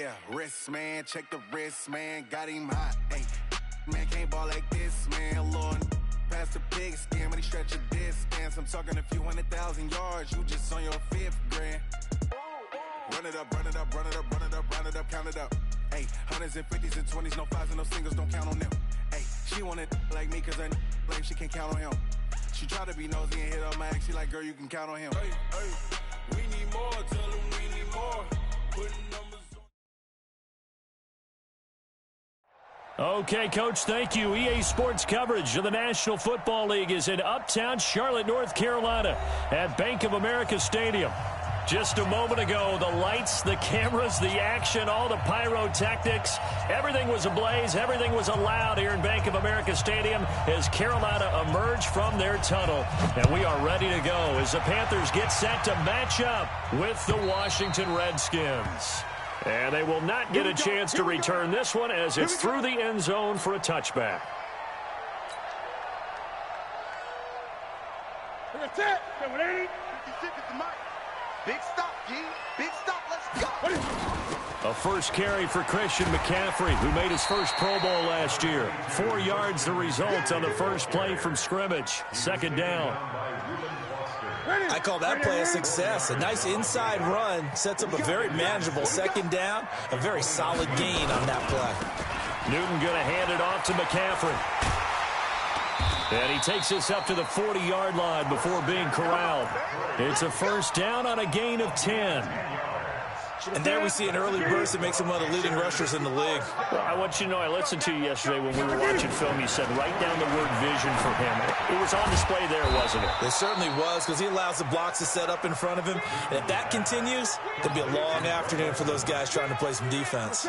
Yeah, wrist, man, check the wrist, man, got him hot, ayy. Man, can't ball like this, man, Lord. Past the pig skin when he stretch a distance. I'm talking a few 100,000 yards, you just on your 5th grand. Run it up, run it up, run it up, run it up, run it up, count it up. Ayy, hundreds and 50s and 20s, no 5s and no singles, don't count on them. Ayy, she want it like me cause her like she can't count on him. She try to be nosy and hit up my ex, she like, girl, you can count on him. Hey, hey, we need more, tell them we need more. Putting numbers on. Okay, Coach, thank you. EA Sports coverage of the National Football League is in uptown Charlotte, North Carolina at Bank of America Stadium. Just a moment ago, the lights, the cameras, the action, all the pyrotechnics, everything was ablaze, everything was allowed here in Bank of America Stadium as Carolina emerged from their tunnel. And we are ready to go as the Panthers get set to match up with the Washington Redskins. And they will not get a chance to return this one as it's through the end zone for a touchback. Big stop, G. Big stop. Let's go. A first carry for Christian McCaffrey, who made his first Pro Bowl last year. 4 yards the result on the first play from scrimmage. Second down. I call that play a success. A nice inside run sets up a very manageable second down. A very solid gain on that play. Newton going to hand it off to McCaffrey. And he takes us up to the 40-yard line before being corralled. It's a first down on a gain of 10. And there we see an early burst that makes him one of the leading rushers in the league. Well, I want you to know, I listened to you yesterday when we were watching film. You said write down the word vision for him. It was on display there, wasn't it? It certainly was, because he allows the blocks to set up in front of him. And if that continues, it'll be a long afternoon for those guys trying to play some defense.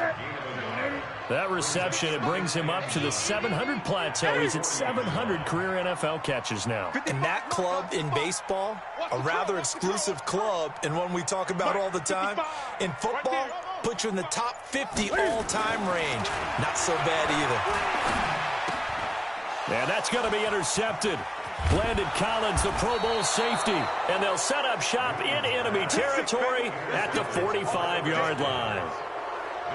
That reception, it brings him up to the 700 plateau. He's at 700 career NFL catches now. And that club in baseball, a rather exclusive club, and one we talk about all the time. In football, put you in the top 50 all-time range. Not so bad either. And that's going to be intercepted. Landon Collins, the Pro Bowl safety. And they'll set up shop in enemy territory at the 45-yard line.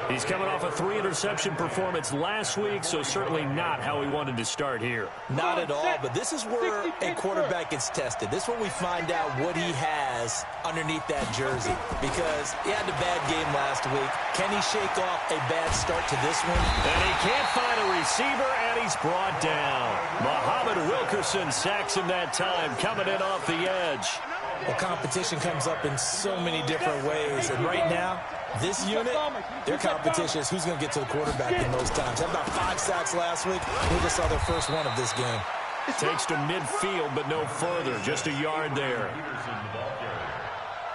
He's coming off a 3-interception performance last week, so certainly not how he wanted to start here. Not at all, but this is where a quarterback gets tested. This is where we find out what he has underneath that jersey, because he had a bad game last week. Can he shake off a bad start to this one? And he can't find a receiver, and he's brought down. Muhammad Wilkerson sacks him that time, coming in off the edge. Well, competition comes up in so many different ways, and right now, this unit, their competition is who's going to get to the quarterback in most times. Had about 5 sacks last week. We just saw their first one of this game. Takes to midfield, but no further. Just a yard there.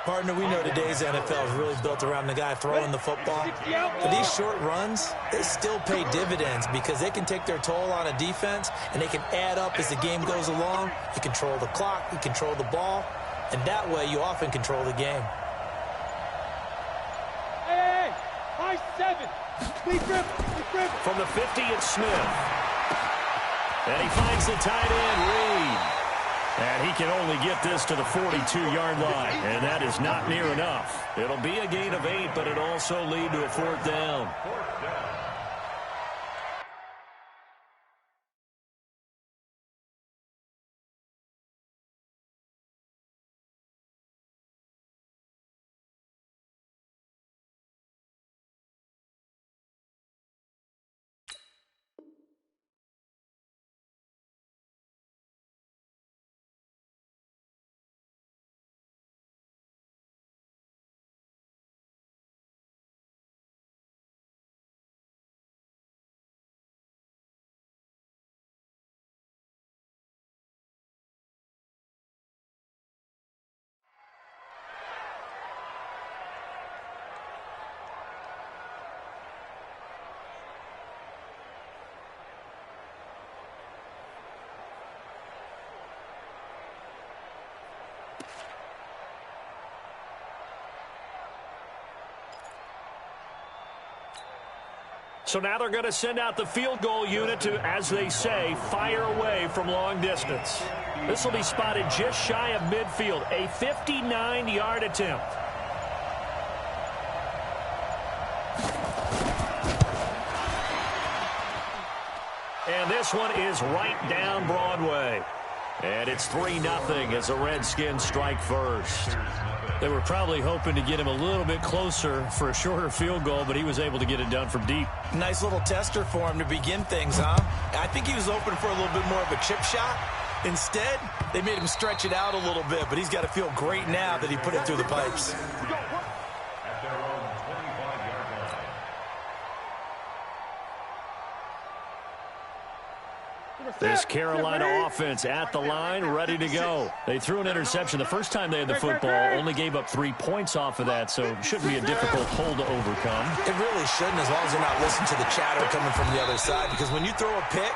Partner, we know today's NFL is really built around the guy throwing the football. But these short runs, they still pay dividends because they can take their toll on a defense, and they can add up as the game goes along. You control the clock, you control the ball, and that way you often control the game. From the 50, it's Smith. And he finds the tight end, Reed. And he can only get this to the 42-yard line. And that is not near enough. It'll be a gain of 8, but it'll also lead to a 4th down. So now they're going to send out the field goal unit to, as they say, fire away from long distance. This will be spotted just shy of midfield, a 59-yard attempt. And this one is right down Broadway. And it's 3-0 as the Redskins strike first. They were probably hoping to get him a little bit closer for a shorter field goal, but he was able to get it done from deep. Nice little tester for him to begin things, huh? I think he was open for a little bit more of a chip shot. Instead, they made him stretch it out a little bit, but he's got to feel great now that he put it through the pipes. This Carolina offense at the line, ready to go. They threw an interception the first time they had the football, only gave up 3 points off of that, so it shouldn't be a difficult hole to overcome. It really shouldn't, as long as they're not listening to the chatter coming from the other side, because when you throw a pick,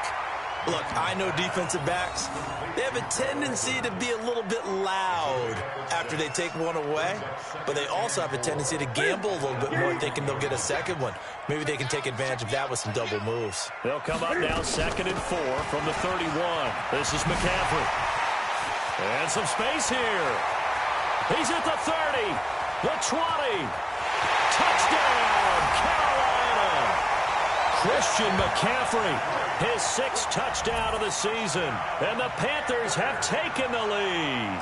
look, I know defensive backs, they have a tendency to be a little bit loud after they take one away, but they also have a tendency to gamble a little bit more, thinking they'll get a second one. Maybe they can take advantage of that with some double moves. They'll come up now 2nd and 4 from the 31. This is McCaffrey. And some space here. He's at the 30, the 20. Touchdown, Carolina! Christian McCaffrey, his 6th touchdown of the season. And the Panthers have taken the lead.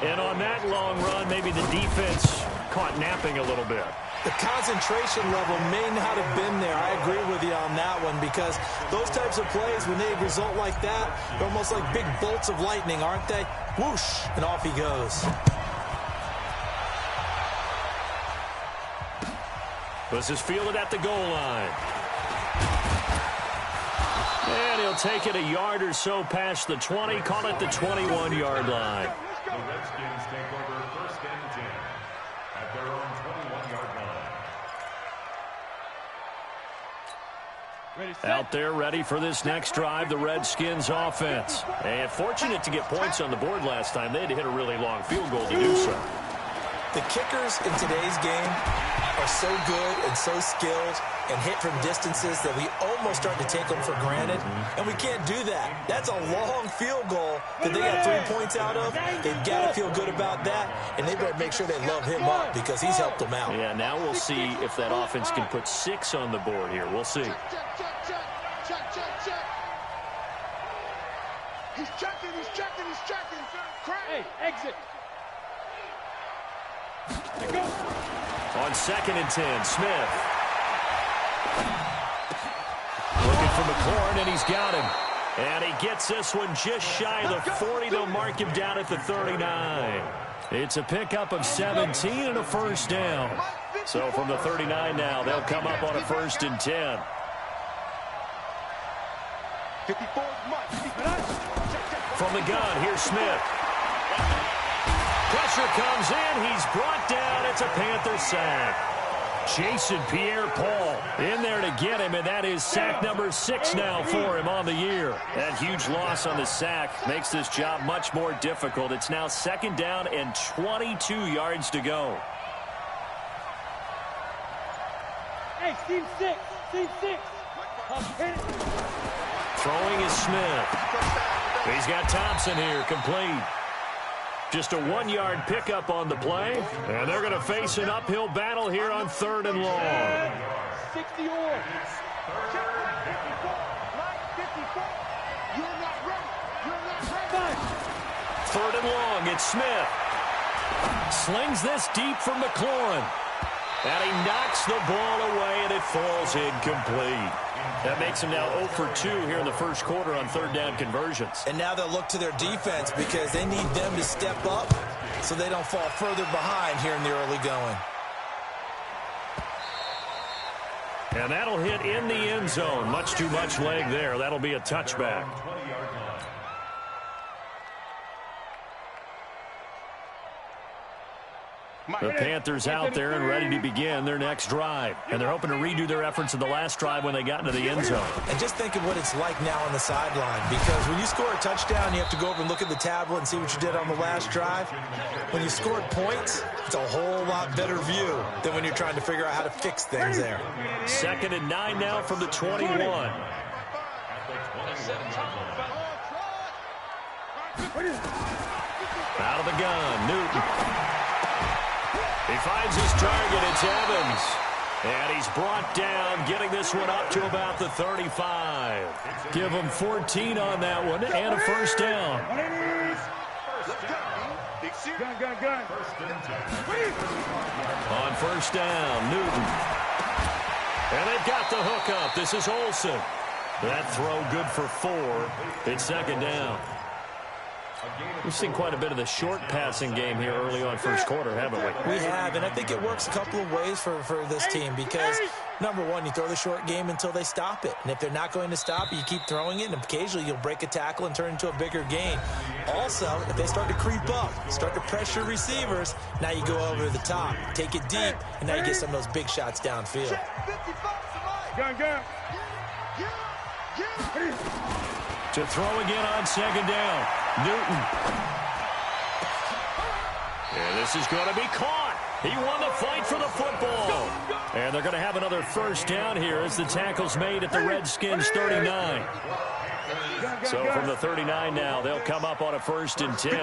And on that long run, maybe the defense caught napping a little bit. The concentration level may not have been there. I agree with you on that one, because those types of plays, when they result like that, they're almost like big bolts of lightning, aren't they? Whoosh, and off he goes. This is fielded at the goal line. And he'll take it a yard or so past the 20, call it the 21-yard line. The Redskins take over 1st and 10 at their own 21-yard line. Out there ready for this next drive, the Redskins offense. And fortunate to get points on the board last time. They had to hit a really long field goal to do so. The kickers in today's game are so good and so skilled and hit from distances that we almost start to take them for granted, and we can't do that. That's a long field goal that they got 3 points out of. They've got to feel good about that, and they better make sure they love him up because he's helped them out. Yeah, now we'll see if that offense can put 6 on the board here. We'll see. He's checking. Hey, exit. On 2nd and 10, Smith. Looking for McLaurin, and he's got him. And he gets this one just shy of the 40. They'll mark him down at the 39. It's a pickup of 17 and a first down. So from the 39 now, they'll come up on a 1st and 10. 54 From the gun, here's Smith. Pressure comes in. He's brought down. It's a Panther sack. Jason Pierre-Paul in there to get him, and that is sack number 6 now for him on the year. That huge loss on the sack makes this job much more difficult. It's now 2nd down and 22 yards to go. Hey, Steve 6. Throwing is Smith. He's got Thompson here, complete. Just a 1-yard pickup on the play, and they're going to face an uphill battle here on 3rd and long. 60 You're not ready. 3rd and long, it's Smith. Slings this deep from McLaurin. And he knocks the ball away, and it falls incomplete. That makes him now 0 for 2 here in the first quarter on 3rd down conversions. And now they'll look to their defense because they need them to step up so they don't fall further behind here in the early going. And that'll hit in the end zone. Much too much leg there. That'll be a touchback. The Panthers out there and ready to begin their next drive. And they're hoping to redo their efforts of the last drive when they got into the end zone. And just think of what it's like now on the sideline, because when you score a touchdown, you have to go over and look at the tablet and see what you did on the last drive. When you scored points, it's a whole lot better view than when you're trying to figure out how to fix things there. 2nd and 9 now from the 21. Out of the gun, Newton. He finds his target. It's Evans. And he's brought down, getting this one up to about the 35. Give him 14 on that one and a first down. Gun. On first down, Newton. And they've got the hook up. This is Olsen. That throw good for 4. It's second down. We've seen quite a bit of the short passing game here early on first quarter, haven't we? We have, and I think it works a couple of ways for this team because, number one, you throw the short game until they stop it. And if they're not going to stop it, you keep throwing it, and occasionally you'll break a tackle and turn into a bigger gain. Also, if they start to creep up, start to pressure receivers, now you go over the top, take it deep, and now you get some of those big shots downfield. Gun. To throw again on second down, Newton. And this is going to be caught. He won the fight for the football. And they're going to have another first down here as the tackle's made at the Redskins 39. So from the 39 now, they'll come up on a 1st and 10.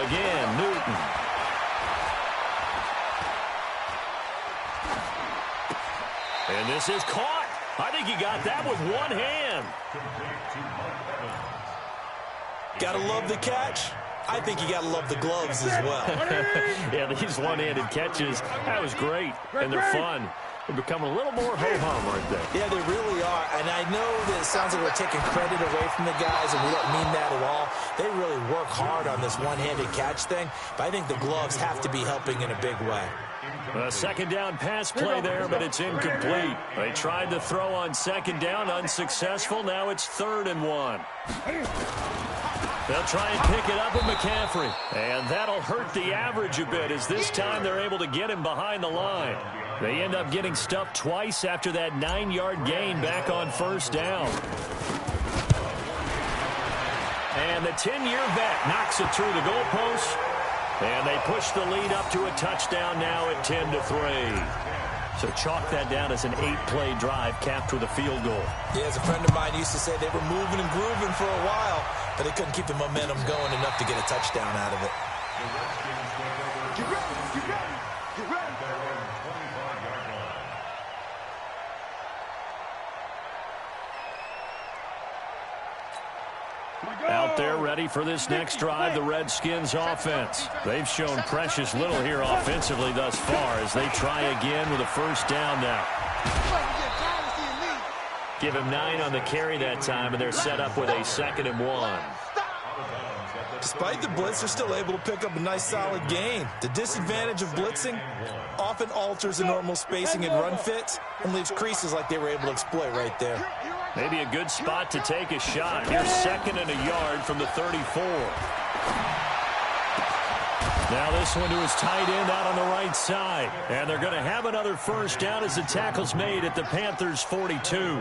Again, Newton. And this is caught. I think he got that with one hand. Gotta love the catch. I think you gotta love the gloves as well. Yeah, these one-handed catches, that was great. And they're fun. They become a little more ho-hum, aren't they? Yeah, they really are. And I know that it sounds like we're taking credit away from the guys, and we don't mean that at all. They really work hard on this one-handed catch thing, but I think the gloves have to be helping in a big way. A second down pass play there, but it's incomplete. They tried to throw on second down, unsuccessful. Now it's 3rd and 1. They'll try and pick it up with McCaffrey. And that'll hurt the average a bit as this time they're able to get him behind the line. They end up getting stuffed twice after that 9-yard gain back on first down. And the 10-year vet knocks it through the goalpost. And they push the lead up to a touchdown now at 10-3. So chalk that down as an 8-play drive capped with a field goal. Yeah, as a friend of mine used to say, they were moving and grooving for a while, but they couldn't keep the momentum going enough to get a touchdown out of it. Get ready. Out there ready for this next drive, the Redskins offense. They've shown precious little here offensively thus far as they try again with a first down now. Give him 9 on the carry that time, and they're set up with a 2nd and 1. Despite the blitz, they're still able to pick up a nice solid gain. The disadvantage of blitzing often alters the normal spacing and run fits and leaves creases like they were able to exploit right there. Maybe a good spot to take a shot. Here's 2nd and a yard from the 34. Now this one to his tight end out on the right side. And they're going to have another first down as the tackle's made at the Panthers' 42.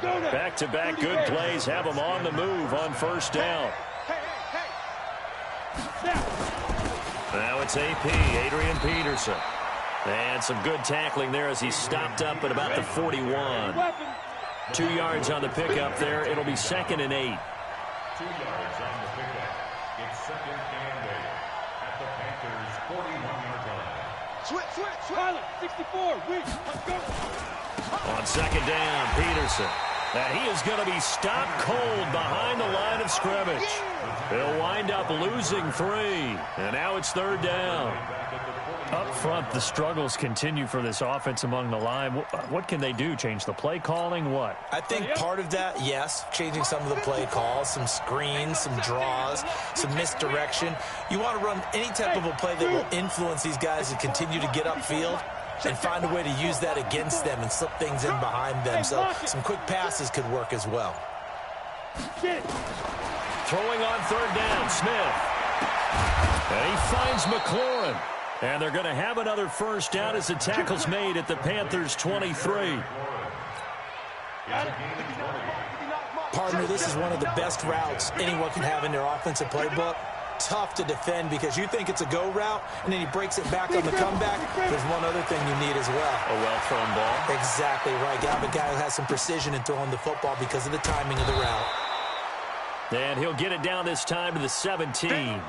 Back-to-back good plays have them on the move on first down. Now it's AP, Adrian Peterson. And some good tackling there as he stopped up at about the 41. 2 yards on the pickup there. It'll be 2nd and 8. 2 yards on the pickup. It's 2nd and 8 at the Panthers' 41-yard line. Switch. 64. Let's go. On 2nd down, Peterson. Now he is going to be stopped cold behind the line of scrimmage. He'll wind up losing 3. And now it's 3rd down. Up front, the struggles continue for this offense among the line. What can they do? Change the play calling? What? I think part of that, yes, changing some of the play calls, some screens, some draws, some misdirection. You want to run any type of a play that will influence these guys to continue to get upfield and find a way to use that against them and slip things in behind them. So some quick passes could work as well. Throwing on 3rd down, Smith. And he finds McLaurin. And they're going to have another first down as the tackle's made at the Panthers' 23. Partner, this is one of the best routes anyone can have in their offensive playbook. Tough to defend because you think it's a go route, and then he breaks it back on the comeback. There's one other thing you need as well. A well-thrown ball. Exactly right. You have a guy who has some precision in throwing the football because of the timing of the route. And he'll get it down this time to the 17.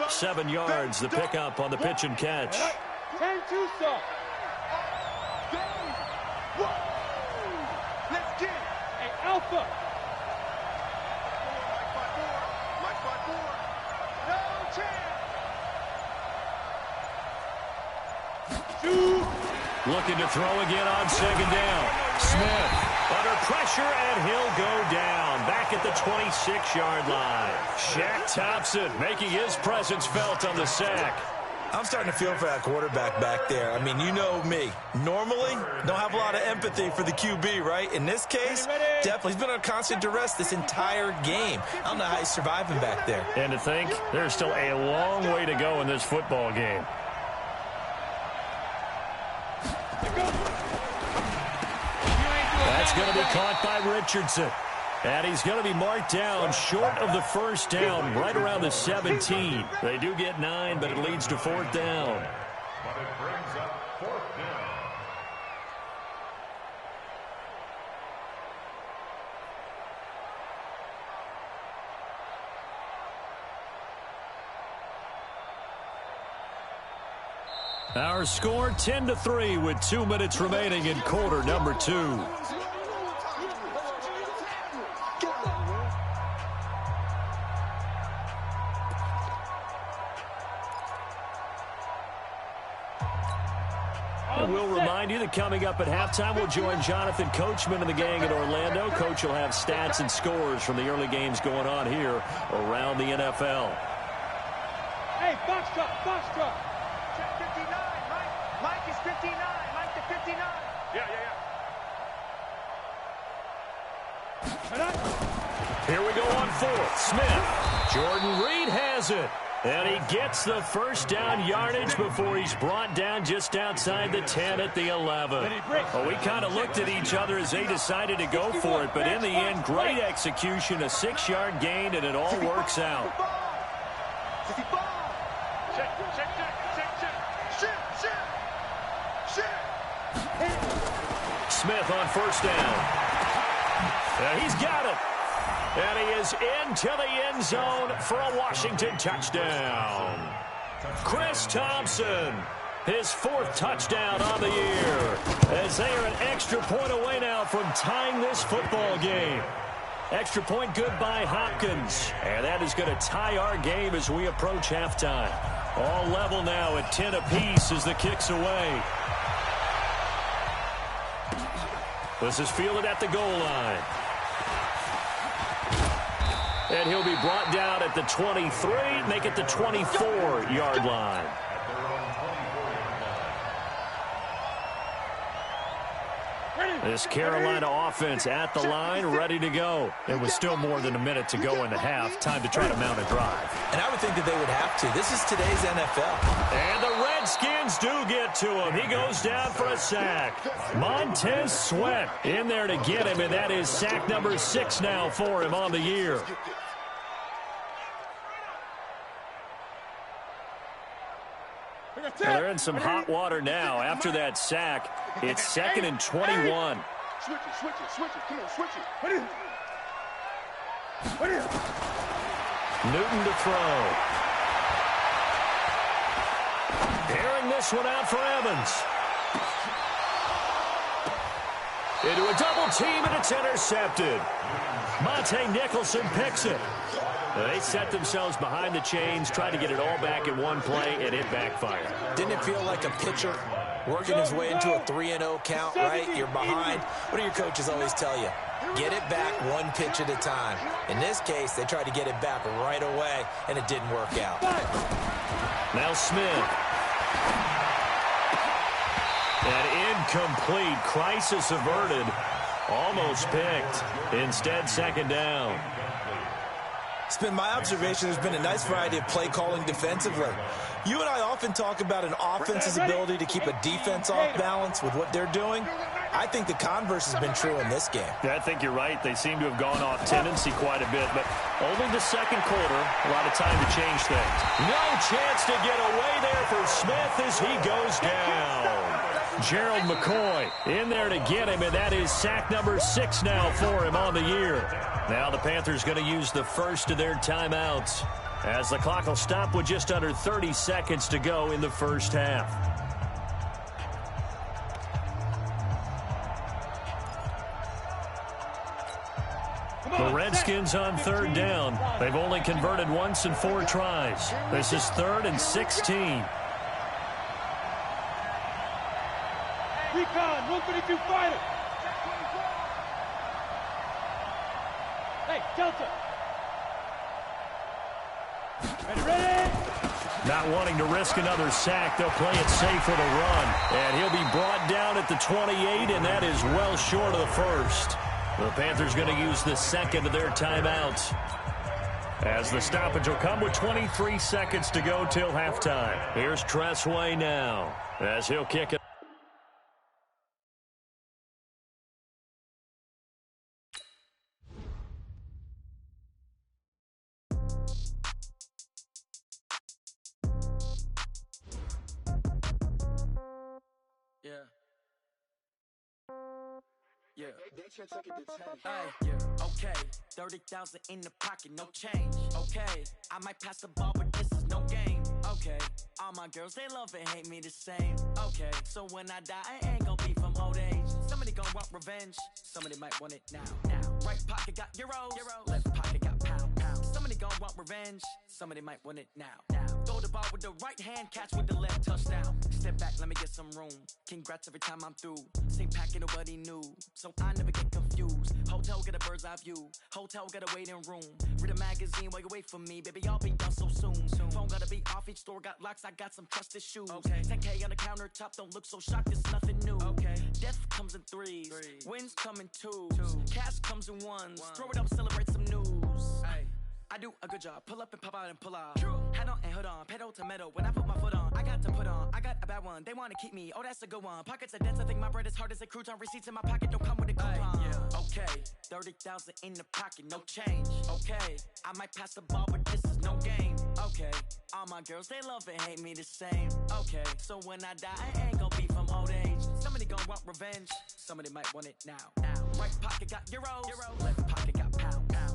7 yards, the pickup on the pitch and catch. 10-2 stop. Let's get it. Hey, Alpha. Life by four. No chance. Shoot. Looking to throw again on second down. Smith under pressure, and he'll go down. Back at the 26-yard line. Shaq Thompson making his presence felt on the sack. I'm starting to feel for that quarterback back there. I mean, you know me. Normally, don't have a lot of empathy for the QB, right? In this case, definitely. He's been on constant duress this entire game. I don't know how he's surviving back there. And to think, there's still a long way to go in this football game. That's going to be caught by Richardson. And he's going to be marked down short of the first down, right around the 17. They do get 9, but it leads to 4th down. But it brings up 4th down. Our score 10-3 with 2 minutes remaining in quarter number 2. And we'll remind you that coming up at halftime, we'll join Jonathan Coachman and the gang in Orlando. Coach will have stats and scores from the early games going on here around the NFL. Hey, box truck. Check 59, Mike. Mike is 59. Mike to 59. Yeah. Here we go on 4th. Smith. Jordan Reed has it. And he gets the first down yardage before he's brought down just outside the 10 at the 11. Well, we kind of looked at each other as they decided to go for it, but in the end, great execution, a 6-yard gain, and it all works out. Check. Smith on first down. And he's got it. And he is into the end zone for a Washington touchdown. Chris Thompson, his 4th touchdown on the year, as they are an extra point away now from tying this football game. Extra point good by Hopkins. And that is going to tie our game as we approach halftime. All level now at 10 apiece as the kick's away. This is fielded at the goal line. And he'll be brought down at the 23, make it the 24-yard line. This Carolina offense at the line, ready to go. It was still more than a minute to go in the half. Time to try to mount a drive. And I would think that they would have to. This is today's NFL. And the Redskins do get to him. He goes down for a sack. Montez Sweat in there to get him, and that is sack number 6 now for him on the year. They're in some hot water now. After that sack, it's 2nd and 21. Switch it. Come on, switch it. Newton to throw. Airing this one out for Evans. Into a double team, and it's intercepted. Monte Nicholson picks it. They set themselves behind the chains, tried to get it all back in one play, and it backfired. Didn't it feel like a pitcher working his way into a 3-0 count, right? You're behind. What do your coaches always tell you? Get it back one pitch at a time. In this case, they tried to get it back right away, and it didn't work out. Now Smith. An incomplete, crisis averted. Almost picked. Instead, 2nd down. It's been my observation there's been a nice variety of play calling defensively. You and I often talk about an offense's ability to keep a defense off balance with what they're doing. I think the converse has been true in this game. Yeah, I think you're right. They seem to have gone off tendency quite a bit, but only the 2nd quarter, a lot of time to change things. No chance to get away there for Smith as he goes down. Gerald McCoy in there to get him, and that is sack number 6 now for him on the year. Now the Panthers going to use the first of their timeouts as the clock will stop with just under 30 seconds to go in the first half. The Redskins on third down. They've only converted once in 4 tries. This is 3rd and 16. Recon, 152 fighter. Hey, Delta. Ready? Not wanting to risk another sack, they'll play it safe with a run. And he'll be brought down at the 28, and that is well short of the first. The Panthers going to use the second of their timeouts, as the stoppage will come with 23 seconds to go till halftime. Here's Tressway now as he'll kick it. Okay, 30,000 in the pocket, no change. Okay, I might pass the ball, but this is no game. Okay, all my girls, they love and hate me the same. Okay, so when I die, I ain't gonna be from old age. Somebody gonna want revenge, somebody might want it now. Right pocket got euros, left pocket got pounds. Somebody gonna want revenge, somebody might want it now. Throw the ball with the right hand, catch with the left, touchdown. Step back, let me get some room. Congrats every time I'm through. Same packet, nobody knew, so I never get confused. Hotel get a bird's eye view, hotel get a waiting room. Read a magazine while you wait for me, baby, I'll be done so soon. Phone gotta be off, each store got locks, I got some trusted shoes. 10K on the countertop, don't look so shocked, it's nothing new. Death comes in threes, wins come in twos, cash comes in ones. Throw it up, celebrate some news. I do a good job, pull up and pop out and pull out. Head on and hood on, pedal to metal. When I put my foot on, I got to put on. I got a bad one, they wanna keep me, oh that's a good one. Pockets are dense, I think my bread is hard as a crouton. Receipts in my pocket don't come with a coupon. Okay, 30,000 in the pocket, no change. Okay, I might pass the ball, but this is no game. Okay, all my girls, they love and hate me the same. Okay, so when I die, I ain't gonna be from old age. Somebody gonna want revenge, somebody might want it now. Right pocket got euros, left pocket got pounds.